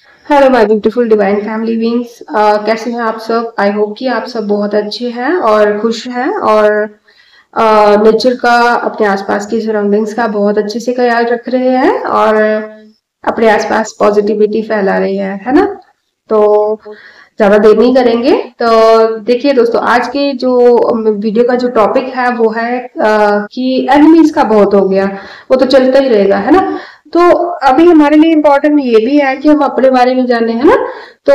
Hello my beautiful divine family beings. कैसे हैं आप सब? आई होप कि आप सब बहुत अच्छे हैं और खुश हैं और नेचर का, अपने आसपास की सराउंडिंग्स का बहुत अच्छे से ख्याल रख रहे हैं और अपने आसपास पॉजिटिविटी फैला रहे हैं, है ना? तो ज्यादा देर नहीं करेंगे। तो देखिए दोस्तों, आज के जो वीडियो का जो टॉपिक है वो है कि एनिमीज का बहुत हो गया, वो तो चलता ही रहेगा, है ना? तो अभी हमारे लिए इम्पोर्टेंट ये भी है कि हम अपने बारे में जाने, है ना? तो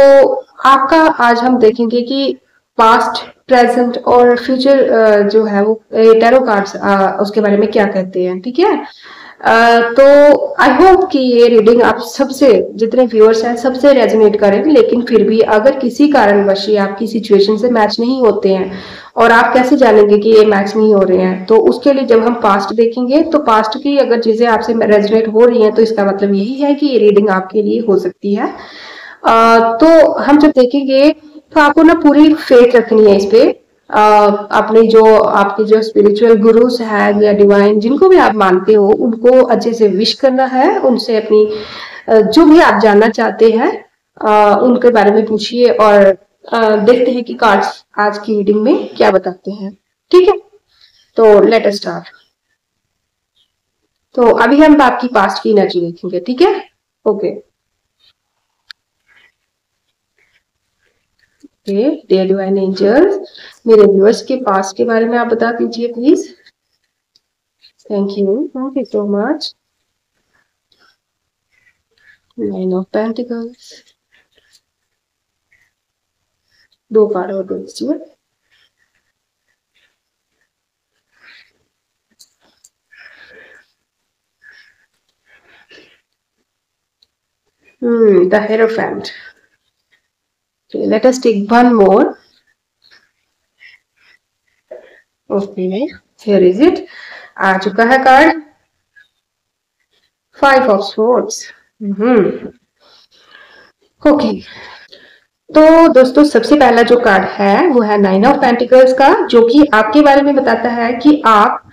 आपका आज हम देखेंगे कि पास्ट, प्रेजेंट और फ्यूचर जो है वो टैरो कार्ड्स उसके बारे में क्या कहते हैं, ठीक है? तो आई होप कि ये रीडिंग आप सबसे, जितने व्यूअर्स हैं सबसे रेजोनेट करें। लेकिन फिर भी अगर किसी कारणवश ये आपकी सिचुएशन से मैच नहीं होते हैं और आप कैसे जानेंगे कि ये मैच नहीं हो रहे हैं, तो उसके लिए जब हम पास्ट देखेंगे तो पास्ट की अगर चीजें आपसे रेजोनेट हो रही हैं तो इसका मतलब यही है कि ये रीडिंग आपके लिए हो सकती है। तो हम जब देखेंगे तो आपको ना पूरी फेथ रखनी है इस पे। अपने जो आपके जो स्पिरिचुअल गुरुज हैं या डिवाइन, जिनको भी आप मानते हो, उनको अच्छे से विश करना है, उनसे अपनी जो भी आप जानना चाहते हैं उनके बारे में पूछिए और देखते हैं कि कार्ड्स आज की रीडिंग में क्या बताते हैं, ठीक है? तो लेट अस स्टार्ट। तो अभी हम आपकी पास्ट की एनर्जी देखेंगे, ठीक है? ओके। डियर डिवाइन एंजल्स, मेरे व्यूअर्स के पास्ट के बारे में आप बता दीजिए please. Thank you so much. Nine of pentacles, दो कार्ड और दो दीजिए। The hierophant. Let us take one more. Okay, here is it. आ चुका है card, five of swords. Okay, तो दोस्तों सबसे पहला जो कार्ड है वो है नाइन ऑफ पेंटिकल्स का, जो कि आपके बारे में बताता है कि आप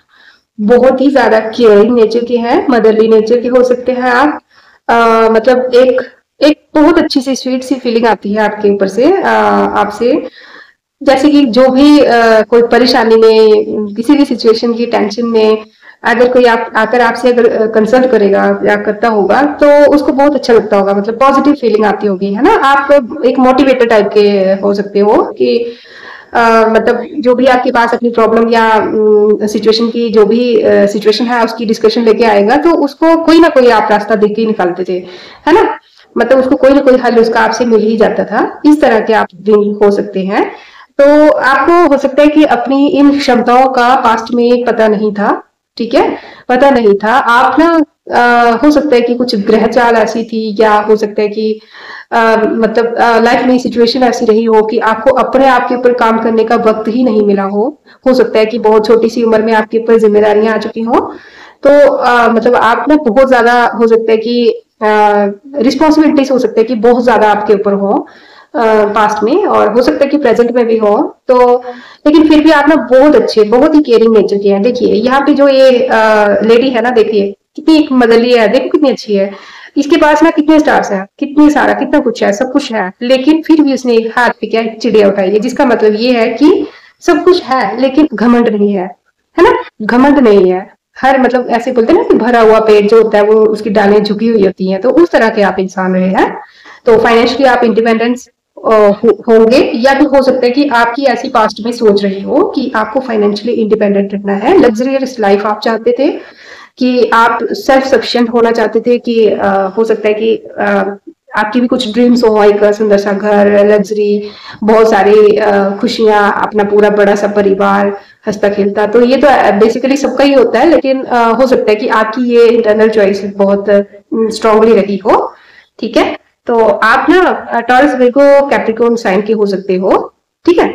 बहुत ही ज्यादा केयरिंग नेचर के हैं, मदरली नेचर के हो सकते हैं आप। मतलब एक एक बहुत अच्छी सी स्वीट सी फीलिंग आती है आपके ऊपर से, आपसे। जैसे कि जो भी कोई परेशानी में, किसी भी सिचुएशन की टेंशन में अगर कोई आप आकर आपसे अगर कंसल्ट करेगा या करता होगा तो उसको बहुत अच्छा लगता होगा, मतलब पॉजिटिव फीलिंग आती होगी, है ना? आप एक मोटिवेटर टाइप के हो सकते हो कि मतलब जो भी आपके पास अपनी प्रॉब्लम या सिचुएशन की जो भी सिचुएशन है उसकी डिस्कशन लेके आएगा तो उसको कोई ना कोई आप रास्ता देख के ही निकालते थे, है ना? मतलब उसको कोई ना कोई हल उसका आपसे मिल ही जाता था। इस तरह के आप दिन हो सकते हैं। तो आपको हो सकता है कि अपनी इन क्षमताओं का पास्ट में पता नहीं था, ठीक है? पता नहीं था। आप ना हो सकता है कि कुछ ग्रह चाल ऐसी थी, या हो सकता है कि मतलब लाइफ में सिचुएशन ऐसी रही हो कि आपको अपने आप के ऊपर काम करने का वक्त ही नहीं मिला हो सकता है कि बहुत छोटी सी उम्र में आपके ऊपर जिम्मेदारियां आ चुकी हो। तो मतलब आप ना बहुत ज्यादा हो सकता है कि रिस्पॉन्सिबिलिटीज हो सकता है कि बहुत ज्यादा आपके ऊपर हो पास्ट में, और हो सकता है कि प्रेजेंट में भी हो। तो लेकिन फिर भी आप ना बहुत अच्छे, बहुत ही केयरिंग नेचर के हैं। देखिए यहाँ पे जो ये लेडी है ना, देखिए कितनी एक मदरली है, देखो कितनी अच्छी है। इसके पास ना कितने स्टार्स हैं, कितनी सारा कितना कुछ है, सब कुछ है, लेकिन फिर भी उसने एक हाथ पे क्या चिड़िया उठाई है, जिसका मतलब ये है कि सब कुछ है लेकिन घमंड नहीं है ना? घमंड नहीं है। हर मतलब ऐसे बोलते हैं ना कि भरा हुआ पेड़ जो होता है वो उसकी डालें झुकी हुई होती हैं, तो उस तरह के आप इंसान रहे हैं। तो फाइनेंशियली आप इंडिपेंडेंस होंगे, या भी हो सकता है कि आपकी ऐसी पास्ट में सोच रही हो कि आपको फाइनेंशियली इंडिपेंडेंट रहना है, लग्जरियस लाइफ आप चाहते थे, कि आप सेल्फ सफिशिएंट होना चाहते थे, कि हो सकता है कि आपकी भी कुछ ड्रीम्स हो, एक सुंदर सा घर, लग्जरी, बहुत सारी खुशियां, अपना पूरा बड़ा सा परिवार हंसता खेलता। तो ये तो बेसिकली सबका ही होता है, लेकिन हो सकता है कि आपकी ये इंटरनल चॉइस बहुत स्ट्रांगली रही हो, ठीक है? तो आप ना टॉरस विर्गो कैप्रिकॉर्न साइन के हो सकते हो, ठीक है?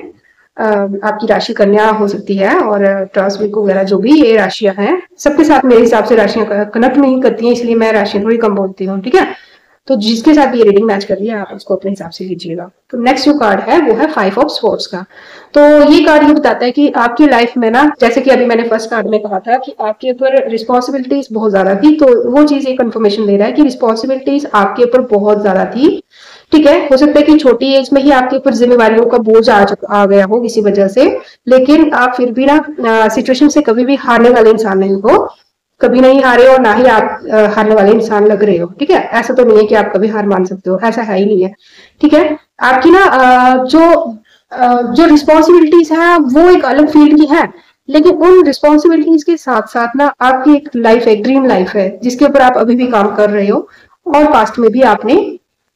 आपकी राशि कन्या हो सकती है, और टॉरस विर्गो वगैरह जो भी ये राशियां हैं, सबके साथ मेरे हिसाब से राशियां कनेक्ट नहीं करती हैं, इसलिए मैं राशियां थोड़ी कम बोलती हूँ, ठीक है? तो जिसके साथ ये रीडिंग मैच कर रही है आप उसको अपने हिसाब से लीजिएगा। तो नेक्स्ट जो कार्ड है वो है 5 ऑफ स्वॉर्ड्स का। तो ये कार्ड ये बताता है कि आपकी लाइफ में ना, जैसे कि अभी मैंने फर्स्ट कार्ड में कहा था कि आपके ऊपर रिस्पॉन्सिबिलिटीज बहुत ज्यादा थी, तो वो चीज ये कंफर्मेशन दे रहा है कि रिस्पॉन्सिबिलिटीज आपके ऊपर बहुत ज्यादा थी। ठीक है, हो सकता है कि छोटी एज में ही आपके ऊपर जिम्मेवारियों का बोझ आ गया हो किसी वजह से, लेकिन आप फिर भी ना सिचुएशन से कभी भी हारने वाले इंसान नहीं हो, कभी नहीं हारे और ना ही आप हारने वाले इंसान लग रहे हो। ठीक है, ऐसा तो नहीं है कि आप कभी हार मान सकते हो, ऐसा है ही नहीं है। ठीक है, आपकी ना जो रिस्पॉन्सिबिलिटीज है वो एक अलग फील्ड की है, लेकिन उन रिस्पॉन्सिबिलिटीज के साथ साथ ना आपकी एक लाइफ है, ड्रीम लाइफ है, जिसके ऊपर आप अभी भी काम कर रहे हो, और पास्ट में भी आपने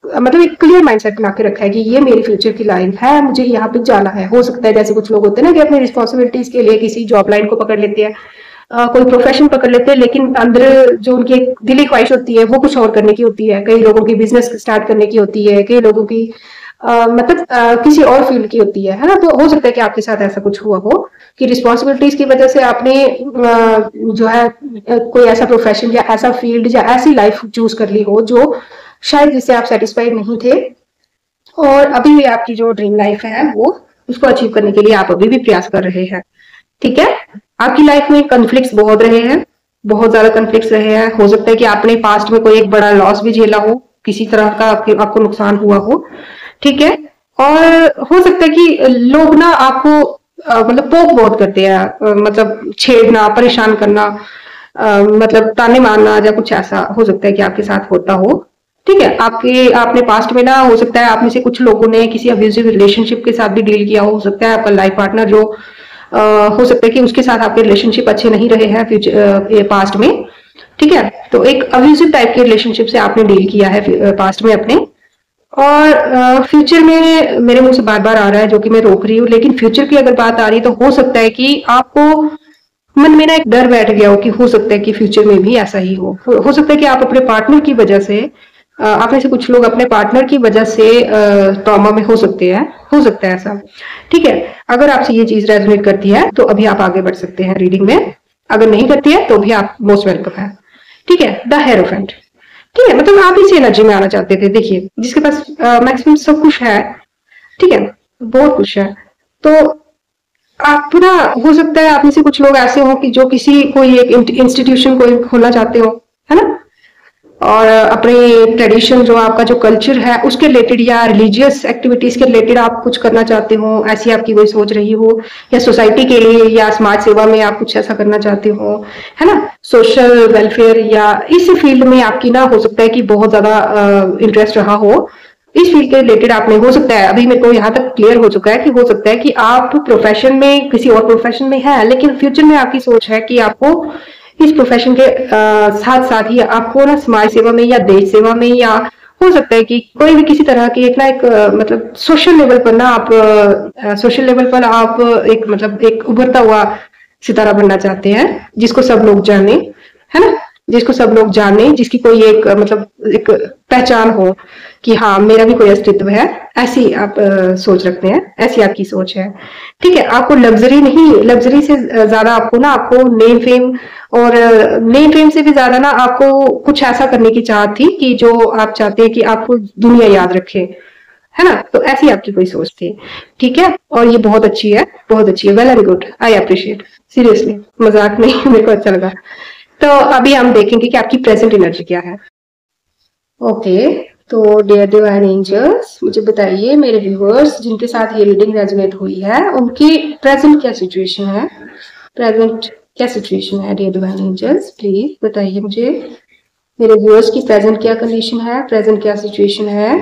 मतलब एक क्लियर माइंडसेट बना के रखा है कि ये मेरी फ्यूचर की लाइन है, मुझे यहाँ पे जाना है। हो सकता है जैसे कुछ लोग होते हैं ना कि अपनी रिस्पॉन्सिबिलिटीज के लिए किसी जॉब लाइन को पकड़ लेते हैं, कोई प्रोफेशन पकड़ लेते हैं, लेकिन अंदर जो उनकी दिली ख्वाहिश होती है वो कुछ और करने की होती है। कई लोगों की बिजनेस स्टार्ट करने की होती है, कई लोगों की किसी और फील्ड की होती है ना। तो हो सकता है कि आपके साथ ऐसा कुछ हुआ हो कि रिस्पॉन्सिबिलिटीज की वजह से आपने जो है कोई ऐसा प्रोफेशन या ऐसा फील्ड या ऐसी लाइफ चूज कर ली हो जो शायद जिससे आप सेटिस्फाइड नहीं थे, और अभी भी आपकी जो ड्रीम लाइफ है वो उसको अचीव करने के लिए आप अभी भी प्रयास कर रहे हैं। ठीक है, आपकी लाइफ में कन्फ्लिक्ट्स बहुत रहे हैं, बहुत ज्यादा कन्फ्लिक्ट्स रहे हैं। हो सकता है कि आपने पास्ट में कोई एक बड़ा लॉस भी झेला हो, किसी तरह का आपको नुकसान हुआ हो। ठीक है, और हो सकता है कि लोग ना आपको मतलब पोक बहुत करते हैं, मतलब छेड़ना, परेशान करना, मतलब ताने मारना या कुछ ऐसा हो सकता है कि आपके साथ होता हो। ठीक है, आपने पास्ट में ना, हो सकता है आप में से कुछ लोगों ने किसी अब्यूजिव रिलेशनशिप के साथ भी डील किया हो सकता है आपका लाइफ पार्टनर जो हो सकता है कि उसके साथ आपके रिलेशनशिप अच्छे नहीं रहे हैं फ्यूचर पास्ट में। ठीक है, तो एक अब्यूजिव टाइप के रिलेशनशिप से आपने डील किया है पास्ट में अपने, और फ्यूचर में मेरे मुंह से बार बार आ रहा है जो कि मैं रोक रही हूँ, लेकिन फ्यूचर की अगर बात आ रही है तो हो सकता है कि आपको मन में ना एक डर बैठ गया हो कि हो सकता है कि फ्यूचर में भी ऐसा ही हो सकता है कि आप अपने पार्टनर की वजह से, आप में से कुछ लोग अपने पार्टनर की वजह से ट्रॉमा में हो सकते हैं, हो सकता है ऐसा। ठीक है, अगर आपसे ये चीज रेजोनेट करती है तो अभी आप आगे बढ़ सकते हैं रीडिंग में, अगर नहीं करती है तो भी आप मोस्ट वेलकम है। ठीक है, द हेरोफेंट। ठीक है, मतलब आप इस एनर्जी में आना चाहते थे, देखिए जिसके पास मैक्सिमम सब कुछ है। ठीक है, बहुत कुछ है, तो आप ना, हो सकता है आप में से कुछ लोग ऐसे हो कि जो किसी कोई एक इंस्टीट्यूशन को खोलना चाहते हो, है ना, और अपने ट्रेडिशन जो आपका जो कल्चर है उसके रिलेटेड या रिलीजियस एक्टिविटीज के रिलेटेड आप कुछ करना चाहते हो, ऐसी आपकी कोई सोच रही हो, या सोसाइटी के लिए या समाज सेवा में आप कुछ ऐसा करना चाहते हो, है ना, सोशल वेलफेयर या इस फील्ड में आपकी ना हो सकता है कि बहुत ज्यादा इंटरेस्ट रहा हो। इस फील्ड के रिलेटेड आपने, हो सकता है अभी मेरे को यहाँ तक क्लियर हो चुका है कि हो सकता है कि आप प्रोफेशन में किसी और प्रोफेशन में है, लेकिन फ्यूचर में आपकी सोच है कि आपको इस प्रोफेशन के साथ साथ ही आपको ना समाज सेवा में या देश सेवा में, या हो सकता है कि कोई भी किसी तरह की एक ना एक मतलब सोशल लेवल पर ना आप सोशल लेवल पर आप एक मतलब एक उभरता हुआ सितारा बनना चाहते हैं, जिसको सब लोग जाने, है ना, जिसको सब लोग जाने, जिसकी कोई एक मतलब एक पहचान हो कि हाँ मेरा भी कोई अस्तित्व है, ऐसी आप सोच रखते हैं, ऐसी आपकी सोच है। ठीक है, आपको लग्जरी नहीं, लग्जरी से ज्यादा आपको ना, आपको नेम फेम, और नेम फेम से भी ज्यादा ना आपको कुछ ऐसा करने की चाहत थी कि जो आप चाहते हैं कि आपको दुनिया याद रखे, है ना, तो ऐसी आपकी कोई सोच थी। ठीक है, और ये बहुत अच्छी है, बहुत अच्छी है, well and good, I appreciate, seriously, मजाक नहीं मेरे को अच्छा लगा। तो अभी हम देखेंगे कि आपकी प्रेजेंट एनर्जी क्या है। ओके, तो डियर डिवाइन एंजल्स, मुझे बताइए मेरे व्यूअर्स जिनके साथ ये रीडिंग रेजोनेट हुई है उनकी प्रेजेंट क्या सिचुएशन है, प्रेजेंट क्या सिचुएशन है डियर डिवाइन एंजल्स, प्लीज बताइए मुझे मेरे व्यूअर्स की प्रेजेंट क्या कंडीशन है, प्रेजेंट क्या सिचुएशन है।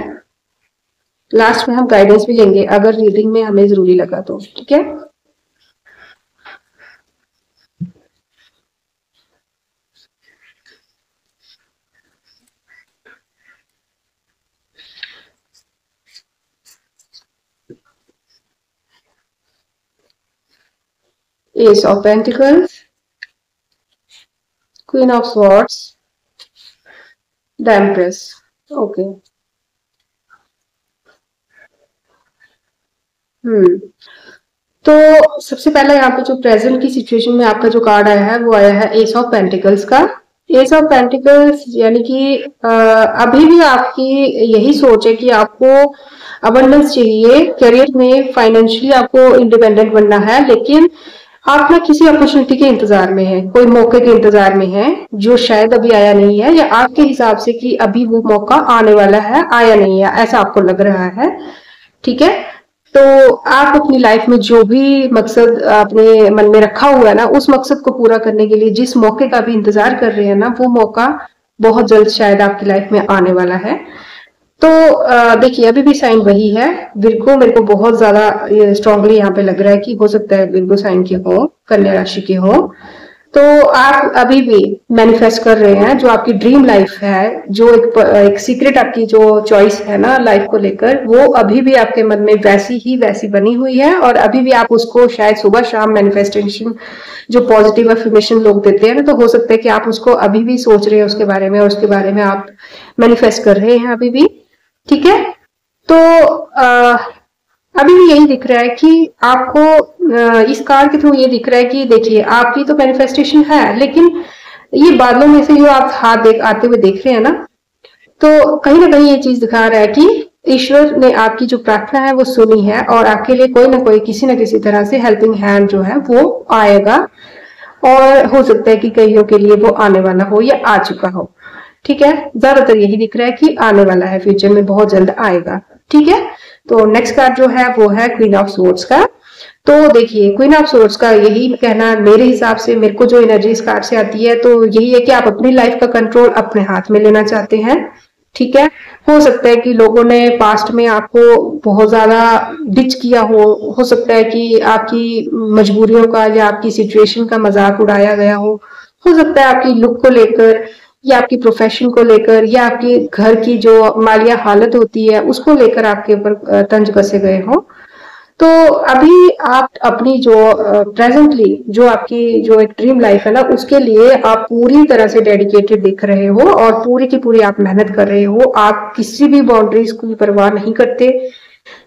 लास्ट में हम गाइडेंस भी लेंगे अगर रीडिंग में हमें जरूरी लगा तो। ठीक है, S of pentacles, queen of swords, the empress. Okay, तो सबसे पहला यहाँ पे जो प्रेजेंट की सिचुएशन में आपका जो कार्ड आया है वो आया है एस ऑफ पेंटिकल्स का। एस ऑफ पेंटिकल्स यानी कि अभी भी आपकी यही सोच है कि आपको अबंडेंस चाहिए, करियर में फाइनेंशियली आपको इंडिपेंडेंट बनना है, लेकिन आप ना किसी अपॉर्चुनिटी के इंतजार में है, कोई मौके के इंतजार में है जो शायद अभी आया नहीं है, या आपके हिसाब से कि अभी वो मौका आने वाला है, आया नहीं है, ऐसा आपको लग रहा है। ठीक है, तो आप अपनी लाइफ में जो भी मकसद अपने मन में रखा हुआ है ना, उस मकसद को पूरा करने के लिए जिस मौके का भी इंतजार कर रहे हैं ना, वो मौका बहुत जल्द शायद आपकी लाइफ में आने वाला है। तो देखिए अभी भी साइन वही है, विर्गो मेरे को बहुत ज्यादा स्ट्रांगली यहाँ पे लग रहा है कि हो सकता है विर्गो साइन के हो, कन्या राशि के हो। तो आप अभी भी मैनिफेस्ट कर रहे हैं जो आपकी ड्रीम लाइफ है, जो एक सीक्रेट आपकी जो चॉइस है ना लाइफ को लेकर, वो अभी भी आपके मन में वैसी बनी हुई है, और अभी भी आप उसको शायद सुबह शाम मैनिफेस्टेशन जो पॉजिटिव अफर्मेशन लोग देते हैं ना, तो हो सकता है कि आप उसको अभी भी सोच रहे हैं उसके बारे में, और उसके बारे में आप मैनिफेस्ट कर रहे हैं अभी भी। ठीक है, तो अभी भी यही दिख रहा है कि आपको इस कार्ड के थ्रू ये दिख रहा है कि देखिए आपकी तो मैनिफेस्टेशन है, लेकिन ये बादलों में से जो आप हाथ आते हुए देख रहे हैं ना, तो कहीं ना कहीं ये चीज दिखा रहा है कि ईश्वर ने आपकी जो प्रार्थना है वो सुनी है, और आपके लिए कोई ना कोई किसी ना किसी तरह से हेल्पिंग हैंड जो है वो आएगा, और हो सकता है कि कईयों के लिए वो आने वाला हो या आ चुका हो। ठीक है, ज्यादातर यही दिख रहा है कि आने वाला है, फ्यूचर में बहुत जल्द आएगा। ठीक है, तो नेक्स्ट कार्ड जो है वो है क्वीन ऑफ सोर्ड्स का। तो देखिए क्वीन ऑफ सोर्ड्स का यही कहना, मेरे हिसाब से मेरे को जो एनर्जी इस कार्ड से आती है तो यही है कि आप अपनी लाइफ का कंट्रोल अपने हाथ में लेना चाहते हैं। ठीक है, हो सकता है कि लोगों ने पास्ट में आपको बहुत ज्यादा डिच किया हो सकता है कि आपकी मजबूरियों का या आपकी सिचुएशन का मजाक उड़ाया गया हो सकता है आपकी लुक को लेकर, या आपकी प्रोफेशन को लेकर, या आपकी घर की जो मालिया हालत होती है उसको लेकर आपके ऊपर तंज कसे गए हो। तो अभी आप अपनी जो प्रेजेंटली जो आपकी जो एक ड्रीम लाइफ है ना, उसके लिए आप पूरी तरह से डेडिकेटेड दिख रहे हो, और पूरी की पूरी आप मेहनत कर रहे हो, आप किसी भी बाउंड्रीज की परवाह नहीं करते।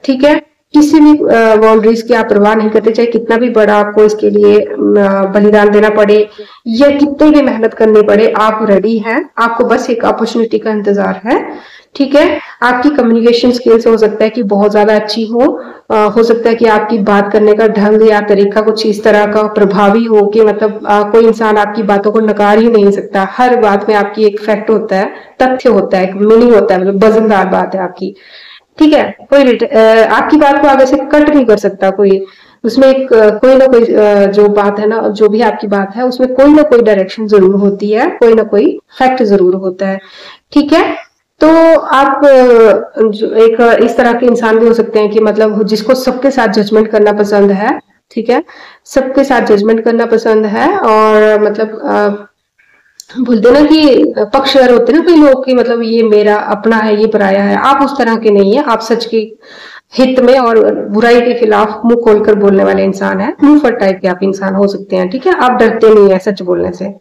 ठीक है, किसी भी बाउंड्रीज की आप परवाह नहीं करते, चाहे कितना भी बड़ा आपको इसके लिए बलिदान देना पड़े या कितनी भी मेहनत करनी पड़े, आप रेडी हैं, आपको बस एक अपॉर्चुनिटी का इंतजार है। ठीक है, आपकी कम्युनिकेशन स्किल्स हो सकता है कि बहुत ज्यादा अच्छी हो सकता है कि आपकी बात करने का ढंग या तरीका कुछ इस तरह का प्रभावी हो कि मतलब कोई इंसान आपकी बातों को नकार ही नहीं सकता, हर बात में आपकी एक फैक्ट होता है, तथ्य होता है, एक मीनिंग होता है, मतलब वजनदार बात है आपकी। ठीक है, कोई आपकी बात को आगे से कट नहीं कर सकता कोई, उसमें एक कोई ना कोई जो बात है ना, जो भी आपकी बात है उसमें कोई ना कोई डायरेक्शन जरूर होती है, कोई ना कोई फैक्ट जरूर होता है। ठीक है, तो आप एक इस तरह के इंसान भी हो सकते हैं कि मतलब जिसको सबके साथ जजमेंट करना पसंद है। ठीक है, सबके साथ जजमेंट करना पसंद है, और मतलब बोलते ना कि पक्षधर होते ना कोई लोग की, मतलब ये मेरा अपना है ये पराया है, आप उस तरह के नहीं है, आप सच के हित में और बुराई के खिलाफ मुंह खोलकर बोलने वाले इंसान है, मुंह फट टाइप के आप इंसान हो सकते हैं। ठीक है, आप डरते नहीं है सच बोलने से,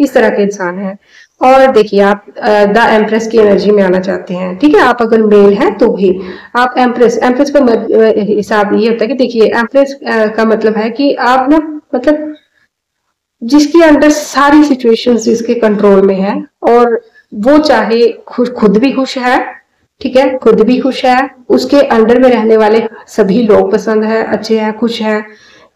इस तरह के इंसान है। और देखिए आप द एम्प्रेस की एनर्जी में आना चाहते हैं। ठीक है, आप अगर मेल हैं तो भी आप एम्प्रेस का हिसाब ये होता है कि देखिए एम्प्रेस का मतलब है कि आप ना मतलब जिसके अंदर सारी सिचुएशंस जिसके कंट्रोल में है, और वो चाहे खुद भी खुश है। ठीक है, खुद भी खुश है, उसके अंडर में रहने वाले सभी लोग पसंद है, अच्छे हैं, खुश है।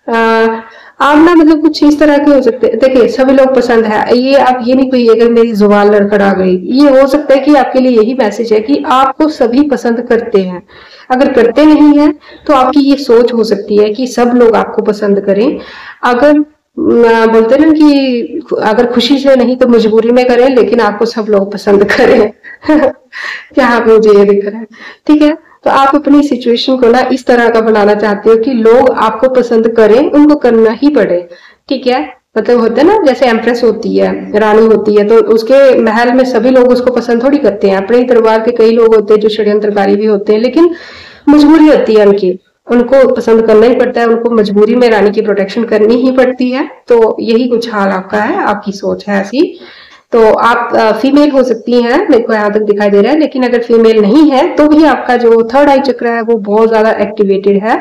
आप ना मतलब कुछ इस तरह के हो सकते हैं, देखिए सभी लोग पसंद है, ये आप ये नहीं कहिए अगर मेरी जुबान लड़खड़ा गई, ये हो सकता है कि आपके लिए यही मैसेज है कि आपको सभी पसंद करते हैं। अगर करते नहीं है तो आपकी ये सोच हो सकती है कि सब लोग आपको पसंद करें। अगर बोलते ना कि अगर खुशी से नहीं तो मजबूरी में करें, लेकिन आपको सब लोग पसंद करें। क्या आप मुझे ये दिख रहा है। ठीक है, तो आप अपनी सिचुएशन को ना इस तरह का बनाना चाहते हो कि लोग आपको पसंद करें, उनको करना ही पड़े। ठीक है, मतलब होता है ना जैसे एम्प्रेस होती है, रानी होती है, तो उसके महल में सभी लोग उसको पसंद थोड़ी करते हैं। अपने दरबार के कई लोग होते हैं जो षड्यंत्रकारी भी होते हैं, लेकिन मजबूरी होती है उनकी, उनको पसंद करना ही पड़ता है, उनको मजबूरी में रानी की प्रोटेक्शन करनी ही पड़ती है। तो यही कुछ हाल आपका है, आपकी सोच है ऐसी। तो आप फीमेल हो सकती हैं, मेरे को यहाँ तक दिखाई दे रहा है, लेकिन अगर फीमेल नहीं है तो भी आपका जो थर्ड आई चक्र है वो बहुत ज्यादा एक्टिवेटेड है।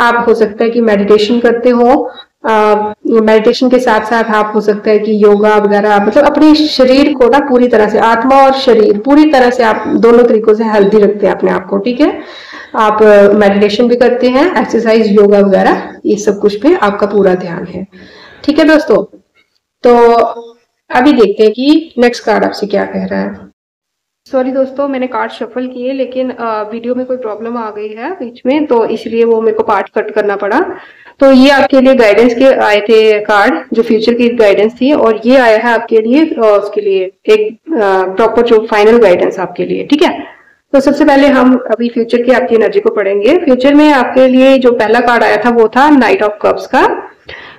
आप हो सकता है कि मेडिटेशन करते हो, मेडिटेशन के साथ साथ आप हो सकता है कि योगा वगैरह, मतलब अपने शरीर को ना पूरी तरह से, आत्मा और शरीर पूरी तरह से आप दोनों तरीकों से हेल्दी रखते हैं अपने आप को, ठीक है। आप मेडिटेशन भी करते हैं, एक्सरसाइज, योगा वगैरह, ये सब कुछ पे आपका पूरा ध्यान है, ठीक है दोस्तों। तो अभी देखते हैं कि नेक्स्ट कार्ड आपसे क्या कह रहा है। सॉरी दोस्तों, मैंने कार्ड शफल किए लेकिन वीडियो में कोई प्रॉब्लम आ गई है बीच में, तो इसलिए वो मेरे को पार्ट कट करना पड़ा। तो ये आपके लिए गाइडेंस के आए थे कार्ड, जो फ्यूचर की गाइडेंस थी, और ये आया है आपके लिए उसके लिए एक प्रॉपर जो फाइनल गाइडेंस आपके लिए, ठीक है। तो सबसे पहले हम अभी फ्यूचर की आपकी एनर्जी को पढ़ेंगे। फ्यूचर में आपके लिए जो पहला कार्ड आया था वो था नाइट ऑफ कप्स का,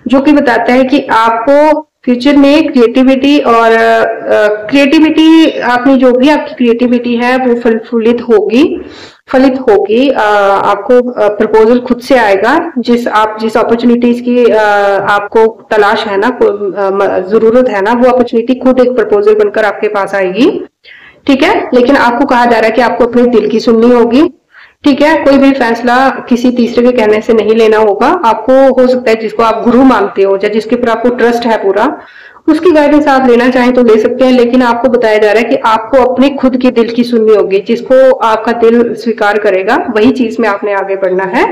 जो कि बताता है कि आपको फ्यूचर में क्रिएटिविटी और आपने जो भी आपकी क्रिएटिविटी है वो फलित होगी। आपको प्रपोजल खुद से आएगा, जिस अपॉर्चुनिटीज की आपको तलाश है ना, जरूरत है ना, वो अपॉर्चुनिटी खुद एक प्रपोजल बनकर आपके पास आएगी, ठीक है। लेकिन आपको कहा जा रहा है कि आपको अपने दिल की सुननी होगी, ठीक है। कोई भी फैसला किसी तीसरे के कहने से नहीं लेना होगा। आपको हो सकता है जिसको आप गुरु मानते हो या जिसके ऊपर आपको ट्रस्ट है पूरा, उसकी गाइडेंस आप लेना चाहें तो ले सकते हैं, लेकिन आपको बताया जा रहा है कि आपको अपने खुद के दिल की सुननी होगी। जिसको आपका दिल स्वीकार करेगा वही चीज में आपने आगे बढ़ना है,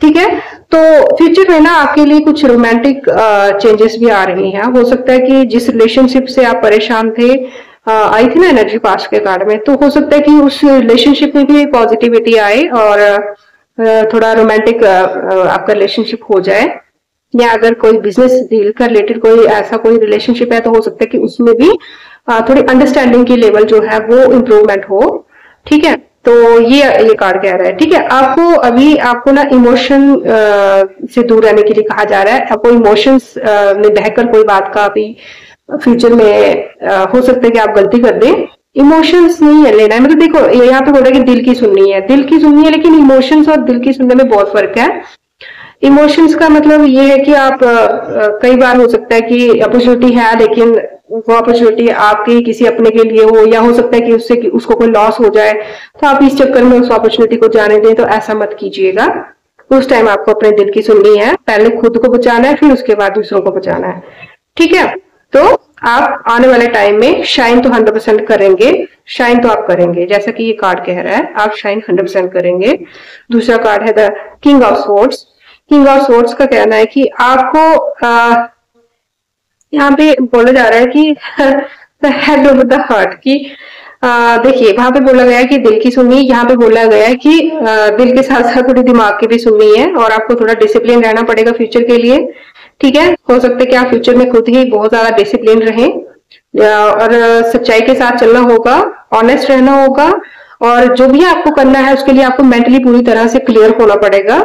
ठीक है। तो फ्यूचर में ना आपके लिए कुछ रोमांटिक चेंजेस भी आ रही हैं। हो सकता है कि जिस रिलेशनशिप से आप परेशान थे, आई थी ना एनर्जी पास्ट के कार्ड में, तो हो सकता है कि उस रिलेशनशिप में भी पॉजिटिविटी आए और थोड़ा रोमांटिक आपका रिलेशनशिप हो जाए। या अगर कोई बिजनेस डील का रिलेटेड कोई ऐसा कोई रिलेशनशिप है तो हो सकता है कि उसमें भी थोड़ी अंडरस्टैंडिंग की लेवल जो है वो इम्प्रूवमेंट हो, ठीक है। तो ये कार्ड कह रहा है, ठीक है। आपको ना इमोशन से दूर रहने के लिए कहा जा रहा है। आपको इमोशंस में बहकर कोई बात का अभी फ्यूचर में हो सकता है कि आप गलती कर दें। इमोशंस नहीं है लेना है, मतलब देखो यहाँ पे बोल रहा है कि दिल की सुननी है, लेकिन इमोशंस और दिल की सुनने में बहुत फर्क है। इमोशंस का मतलब ये है कि आप कई बार हो सकता है कि अपॉर्चुनिटी है, लेकिन वो अपॉर्चुनिटी आपके किसी अपने के लिए हो, या हो सकता है कि उसको कोई लॉस हो जाए, तो आप इस चक्कर में उस अपॉर्चुनिटी को जाने दें। तो ऐसा मत कीजिएगा। उस टाइम आपको अपने दिल की सुननी है, पहले खुद को बचाना है, फिर उसके बाद दूसरों को बचाना है, ठीक है। तो आप आने वाले टाइम में शाइन तो 100% करेंगे, शाइन तो आप करेंगे, जैसा कि ये कार्ड कह रहा है, आप शाइन 100% करेंगे। दूसरा कार्ड है the king of swords. King of swords का कहना है कि आपको यहाँ पे बोला जा रहा है कि the head of the heart की देखिए वहां पे बोला गया है कि दिल की सुननी, यहाँ पे बोला गया है कि दिल के साथ साथ थोड़ी दिमाग की भी सुननी है, और आपको थोड़ा डिसिप्लिन रहना पड़ेगा फ्यूचर के लिए, ठीक है। हो सकता है कि आप फ्यूचर में खुद ही बहुत ज्यादा डिसिप्लिन रहें, और सच्चाई के साथ चलना होगा, ऑनेस्ट रहना होगा, और जो भी आपको करना है उसके लिए आपको मेंटली पूरी तरह से क्लियर होना पड़ेगा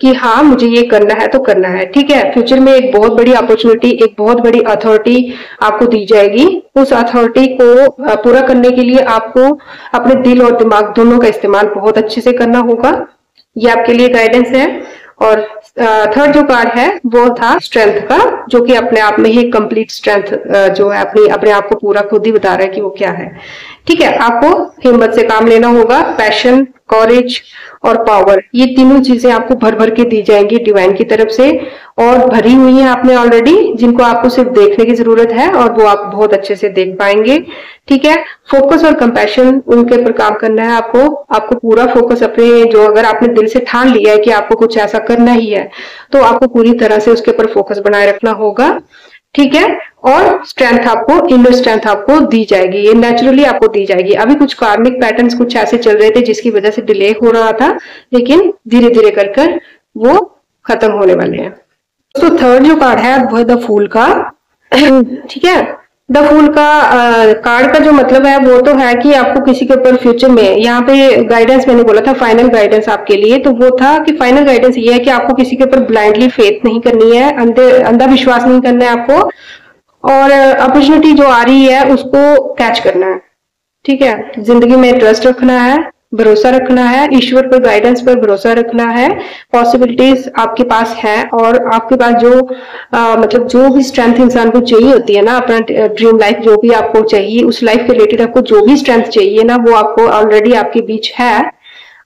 कि हाँ मुझे ये करना है तो करना है, ठीक है। फ्यूचर में एक बहुत बड़ी अपॉर्चुनिटी, एक बहुत बड़ी अथॉरिटी आपको दी जाएगी। उस अथॉरिटी को पूरा करने के लिए आपको अपने दिल और दिमाग दोनों का इस्तेमाल बहुत अच्छे से करना होगा। ये आपके लिए गाइडेंस है। और थर्ड जो कार्ड है वो था स्ट्रेंथ का, जो कि अपने आप में ही कंप्लीट स्ट्रेंथ जो है अपने आप को पूरा खुद ही बता रहा है कि वो क्या है, ठीक है। आपको हिम्मत से काम लेना होगा, पैशन, कॉरेज और पावर, ये तीनों चीजें आपको भर भर के दी जाएंगी डिवाइन की तरफ से, और भरी हुई है आपने ऑलरेडी, जिनको आपको सिर्फ देखने की जरूरत है, और वो आप बहुत अच्छे से देख पाएंगे, ठीक है। फोकस और कंपैशन, उनके ऊपर काम करना है आपको पूरा फोकस अपने, जो अगर आपने दिल से ठान लिया है कि आपको कुछ ऐसा करना ही है, तो आपको पूरी तरह से उसके ऊपर फोकस बनाए रखना होगा, ठीक है। और स्ट्रेंथ आपको, इनर स्ट्रेंथ आपको दी जाएगी, ये नेचुरली आपको दी जाएगी। अभी कुछ कार्मिक पैटर्न्स कुछ ऐसे चल रहे थे जिसकी वजह से डिले हो रहा था, लेकिन धीरे धीरे कर वो खत्म होने वाले हैं। तो थर्ड जो कार्ड है वो है द फूल का, ठीक है। द फूल का कार्ड का जो मतलब है वो तो है कि आपको किसी के ऊपर फ्यूचर में, यहाँ पे गाइडेंस मैंने बोला था फाइनल गाइडेंस आपके लिए, तो वो था कि फाइनल गाइडेंस ये है कि आपको किसी के ऊपर ब्लाइंडली फेथ नहीं करनी है, अंधा विश्वास नहीं करना है आपको, और अपॉर्चुनिटी जो आ रही है उसको कैच करना है, ठीक है। जिंदगी में ट्रस्ट रखना है, भरोसा रखना है, ईश्वर पर गाइडेंस पर भरोसा रखना है। पॉसिबिलिटीज आपके पास है, और आपके पास जो मतलब जो भी स्ट्रेंथ इंसान को चाहिए होती है ना, अपना ड्रीम लाइफ जो भी आपको चाहिए, उस लाइफ के रिलेटेड आपको जो भी स्ट्रेंथ चाहिए ना, वो आपको ऑलरेडी आपके बीच है।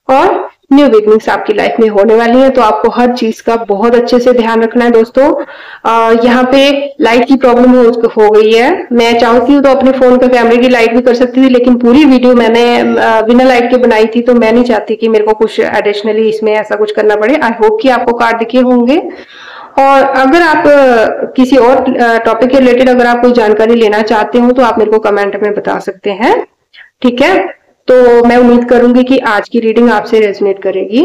और न्यू बिगनिंग्स आपकी लाइफ में होने वाली है, तो आपको हर चीज का बहुत अच्छे से ध्यान रखना है दोस्तों। यहाँ पे लाइट की प्रॉब्लम हो गई है। मैं चाहती हूँ तो अपने फोन का कैमरे की लाइट भी कर सकती थी, लेकिन पूरी वीडियो मैंने बिना लाइट के बनाई थी, तो मैं नहीं चाहती कि मेरे को कुछ एडिशनली इसमें ऐसा कुछ करना पड़े। आई होप कि आपको कार्ड दिखे होंगे। और अगर आप किसी और टॉपिक के रिलेटेड अगर आप कोई जानकारी लेना चाहते हो तो आप मेरे को कमेंट में बता सकते हैं, ठीक है। तो मैं उम्मीद करूंगी कि आज की रीडिंग आपसे रेजोनेट करेगी।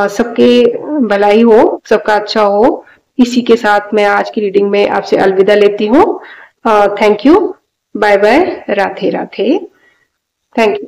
सबकी भलाई हो, सबका अच्छा हो। इसी के साथ मैं आज की रीडिंग में आपसे अलविदा लेती हूँ। Thank you, bye bye, Radhe Radhe, thank you.